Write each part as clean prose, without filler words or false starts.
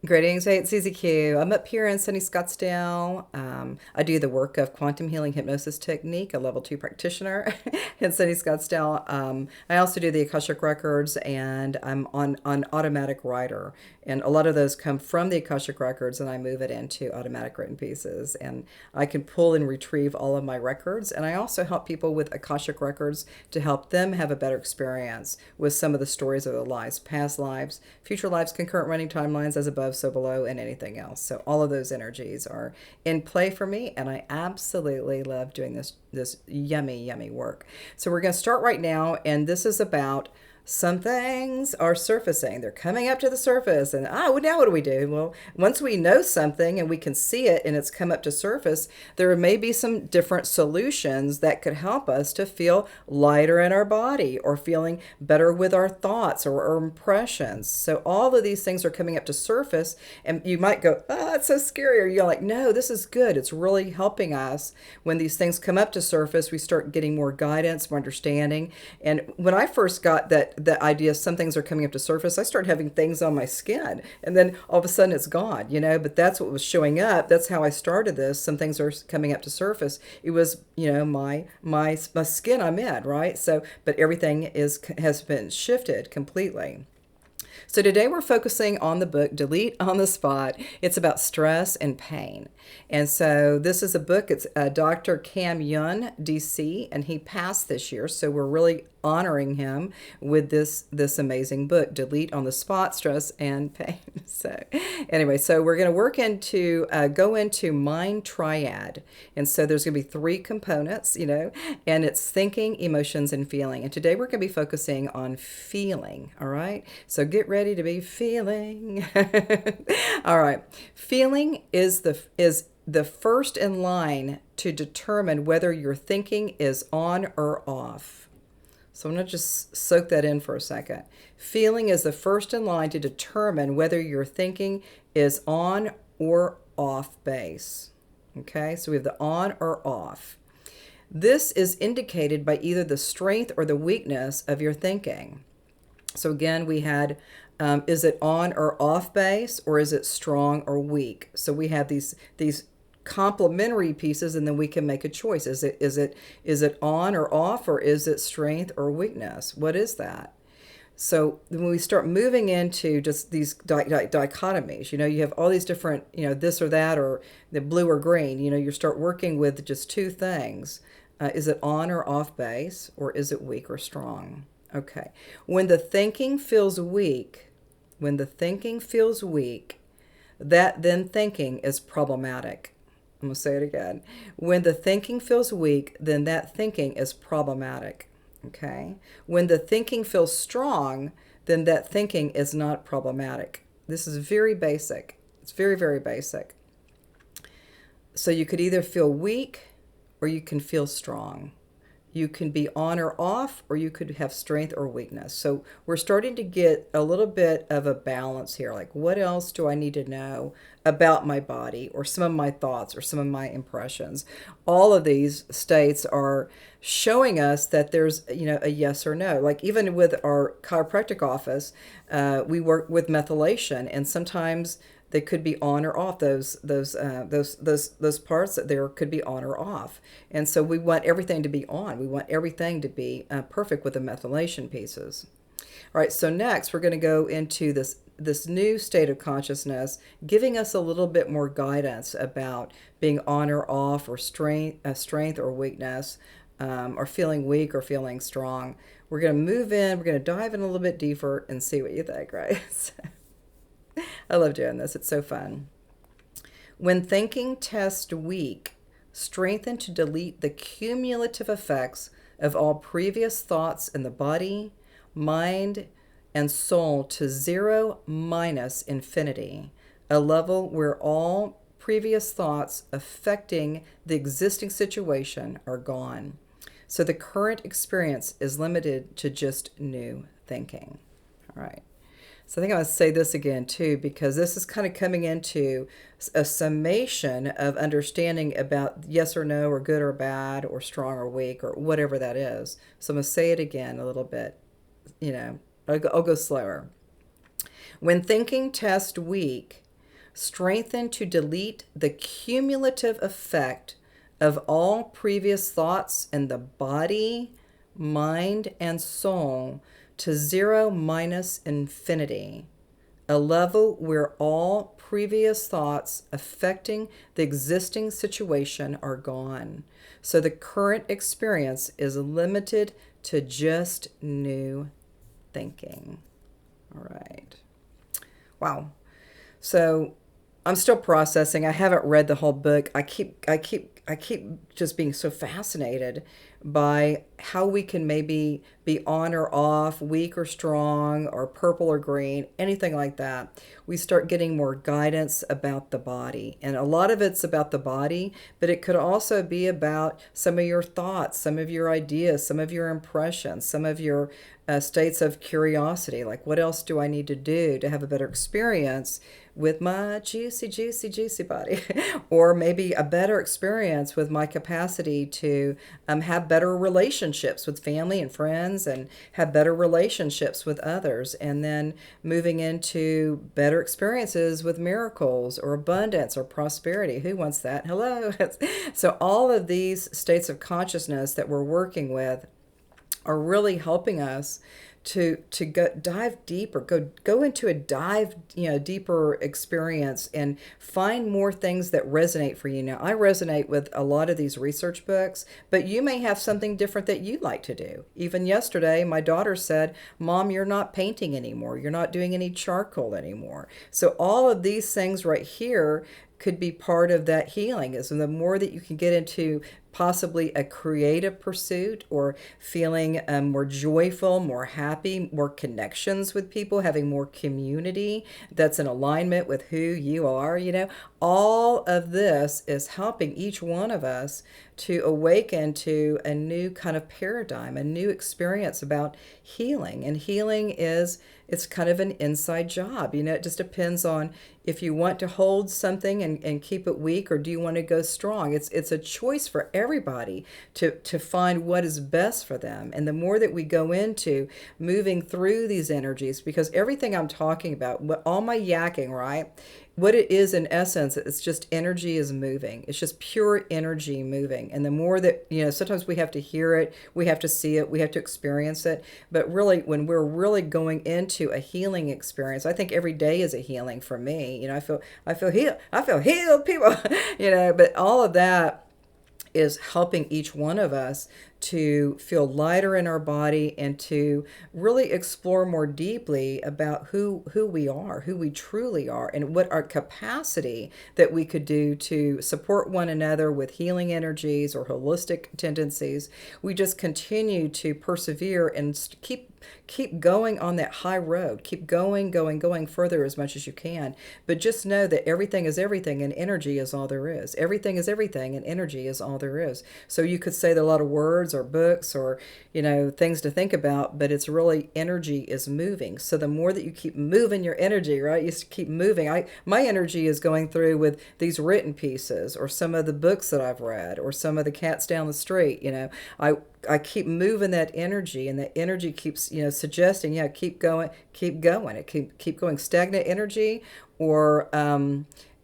Greetings, hey, it's Susie Q. I'm up here in sunny Scottsdale. I do the work of quantum healing hypnosis technique, a level 2 practitioner in sunny Scottsdale. I also do the Akashic Records, and I'm on automatic writer. And a lot of those come from the Akashic Records, and I move it into automatic written pieces. And I can pull and retrieve all of my records. And I also help people with Akashic Records to help them have a better experience with some of the stories of their lives, past lives, future lives, concurrent running timelines, as above, so below, and anything else. So all of those energies are in play for me, and I absolutely love doing this yummy, yummy work. So we're going to start right now, and this is about some things are surfacing. They're coming up to the surface. And well, now what do we do? Well, once we know something and we can see it and it's come up to surface, there may be some different solutions that could help us to feel lighter in our body or feeling better with our thoughts or our impressions. So all of these things are coming up to surface, and you might go, oh, it's so scary. Or you're like, no, this is good. It's really helping us. When these things come up to surface, we start getting more guidance, more understanding. And when I first got that idea some things are coming up to surface, I started having things on my skin, and then all of a sudden it's gone, but that's what was showing up. That's how I started this. Some things are coming up to surface. It was, my skin I'm in, right? So, but everything has been shifted completely. So today we're focusing on the book Delete on the Spot. It's about stress and pain. And so this is a book. It's Dr. Cam Yun, DC, and he passed this year. So we're really honoring him with this amazing book, Delete on the Spot, Stress and Pain. So anyway, so we're going to go into mind triad. And so there's going to be three components, and it's thinking, emotions, and feeling. And today we're going to be focusing on feeling, all right? So get ready to be feeling. All right. Feeling is the first in line to determine whether your thinking is on or off. So I'm going to just soak that in for a second. Feeling is the first in line to determine whether your thinking is on or off base. Okay, so we have the on or off. This is indicated by either the strength or the weakness of your thinking. So again, we had, is it on or off base, or is it strong or weak? So we have these complementary pieces, and then we can make a choice. Is it on or off, or is it strength or weakness? What is that? So when we start moving into just these dichotomies, you have all these different, this or that, or the blue or green, you start working with just two things. Is it on or off base, or is it weak or strong? Okay. When the thinking feels weak, that then thinking is problematic. I'm going to say it again. When the thinking feels weak, then that thinking is problematic. Okay? When the thinking feels strong, then that thinking is not problematic. This is very basic. It's very, very basic. So you could either feel weak or you can feel strong. You can be on or off, or you could have strength or weakness. So we're starting to get a little bit of a balance here. Like, what else do I need to know about my body, or some of my thoughts, or some of my impressions? All of these states are showing us that there's, a yes or no. Like even with our chiropractic office, we work with methylation, and sometimes they could be on or off. Those parts that there could be on or off. And so we want everything to be on. We want everything to be perfect with the methylation pieces. All right, so next we're going to go into this new state of consciousness, giving us a little bit more guidance about being on or off, or strength or weakness, or feeling weak or feeling strong. We're going to move in. We're going to dive in a little bit deeper and see what you think, right? I love doing this. It's so fun. When thinking tests weak, strengthen to delete the cumulative effects of all previous thoughts in the body, mind, and soul to zero minus infinity, a level where all previous thoughts affecting the existing situation are gone. So the current experience is limited to just new thinking. All right. So I think I'm going to say this again too, because this is kind of coming into a summation of understanding about yes or no, or good or bad, or strong or weak, or whatever that is. So I'm going to say it again a little bit, I'll go slower. When thinking tests weak, strengthen to delete the cumulative effect of all previous thoughts in the body, mind, and soul to zero minus infinity, a level where all previous thoughts affecting the existing situation are gone. So the current experience is limited to just new thinking. All right. Wow. So I'm still processing. I haven't read the whole book. I keep just being so fascinated by how we can maybe be on or off, weak or strong, or purple or green, anything like that. We start getting more guidance about the body. And a lot of it's about the body, but it could also be about some of your thoughts, some of your ideas, some of your impressions, some of your states of curiosity. Like, what else do I need to do to have a better experience with my juicy, juicy, juicy body? Or maybe a better experience with my capacity to have better relationships with family and friends, and have better relationships with others. And then moving into better experiences with miracles or abundance or prosperity. Who wants that? Hello. So all of these states of consciousness that we're working with are really helping us to go dive deeper, go into a deeper experience and find more things that resonate for you. Now, I resonate with a lot of these research books, but you may have something different that you like to do. Even yesterday, my daughter said, "Mom, you're not painting anymore. You're not doing any charcoal anymore." So all of these things right here could be part of that healing. Is the more that you can get into possibly a creative pursuit, or feeling more joyful, more happy, more connections with people, having more community that's in alignment with who you are, all of this is helping each one of us to awaken to a new kind of paradigm, a new experience about healing. And healing it's kind of an inside job. It just depends on if you want to hold something and keep it weak, or do you want to go strong. It's a choice for everybody to find what is best for them. And the more that we go into moving through these energies, because everything I'm talking about, all my yakking, right? What it is in essence, it's just energy is moving. It's just pure energy moving. And the more that, sometimes we have to hear it, we have to see it, we have to experience it. But really, when we're really going into a healing experience, I think every day is a healing for me. I feel healed, people, but all of that is helping each one of us to feel lighter in our body, and to really explore more deeply about who we are, who we truly are, and what our capacity that we could do to support one another with healing energies or holistic tendencies. We just continue to persevere and keep going on that high road. Keep going further as much as you can. But just know that everything is everything, and energy is all there is. Everything is everything, and energy is all there is. So you could say that a lot of words or books or things to think about, but it's really energy is moving. So the more that you keep moving your energy, right, you keep moving. My energy is going through with these written pieces, or some of the books that I've read, or some of the cats down the street. I keep moving that energy, and that energy keeps suggesting, keep going. It keep going. Stagnant energy, or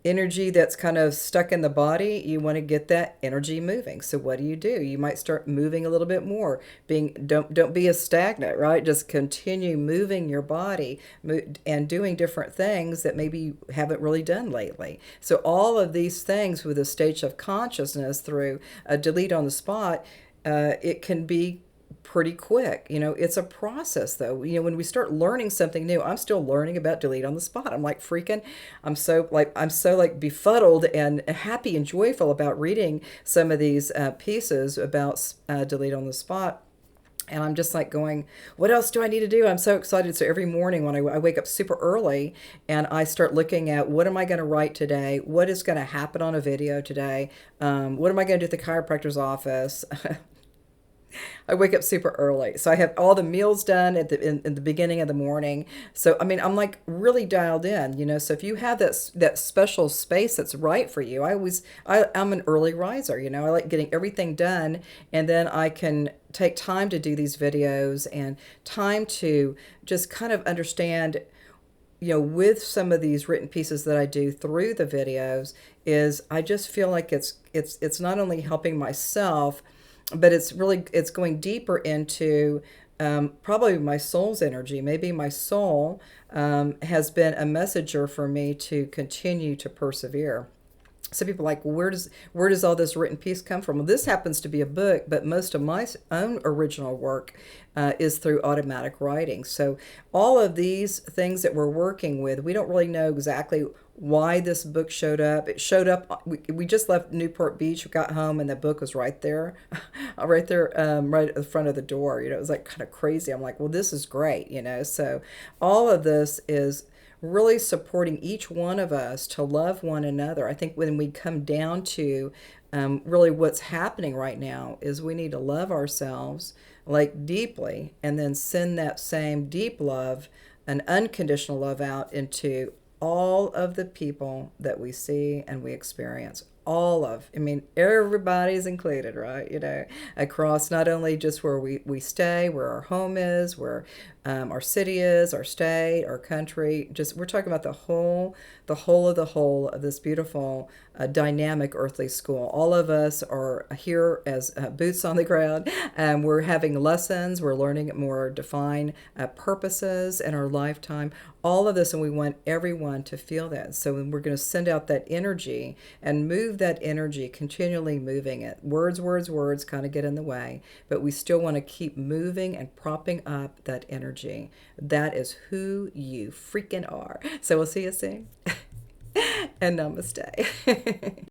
energy that's kind of stuck in the body, you want to get that energy moving. So what do? You might start moving a little bit more. Don't be as stagnant, right? Just continue moving your body and doing different things that maybe you haven't really done lately. So all of these things with a stage of consciousness through a delete on the spot, it can be pretty quick. It's a process though. When we start learning something new, I'm still learning about delete on the spot. I'm so befuddled and happy and joyful about reading some of these pieces about delete on the spot. And I'm just like going, what else do I need to do? I'm so excited. So every morning when I wake up super early, and I start looking at, what am I going to write today? What is going to happen on a video today? What am I going to do at the chiropractor's office? I wake up super early. So I have all the meals done in the beginning of the morning. So, I'm like really dialed in, so if you have that special space that's right for you, I'm an early riser, I like getting everything done, and then I can take time to do these videos, and time to just kind of understand with some of these written pieces that I do through the videos, is I just feel like it's not only helping myself, but it's going deeper into probably my soul's energy. Maybe my soul has been a messenger for me to continue to persevere. Some people are like, well, where does all this written piece come from? Well, this happens to be a book, but most of my own original work is through automatic writing. So all of these things that we're working with, we don't really know exactly why this book showed up. It showed up. We just left Newport Beach. We got home and the book was right there, right there, right at the front of the door. It was like kind of crazy. I'm like, well, this is great. So all of this is really supporting each one of us to love one another. I think when we come down to really what's happening right now is we need to love ourselves like deeply, and then send that same deep love and unconditional love out into all of the people that we see and we experience. I mean, everybody's included, right? Across not only just where we stay, where our home is, where our city is, our state, our country. Just we're talking about the whole of this beautiful, dynamic earthly school. All of us are here as boots on the ground, and we're having lessons. We're learning more defined purposes in our lifetime. All of this, and we want everyone to feel that. So we're going to send out that energy and move that energy, continually moving it. Words kind of get in the way, but we still want to keep moving and propping up that energy. That is who you freaking are. So we'll see you soon. And namaste.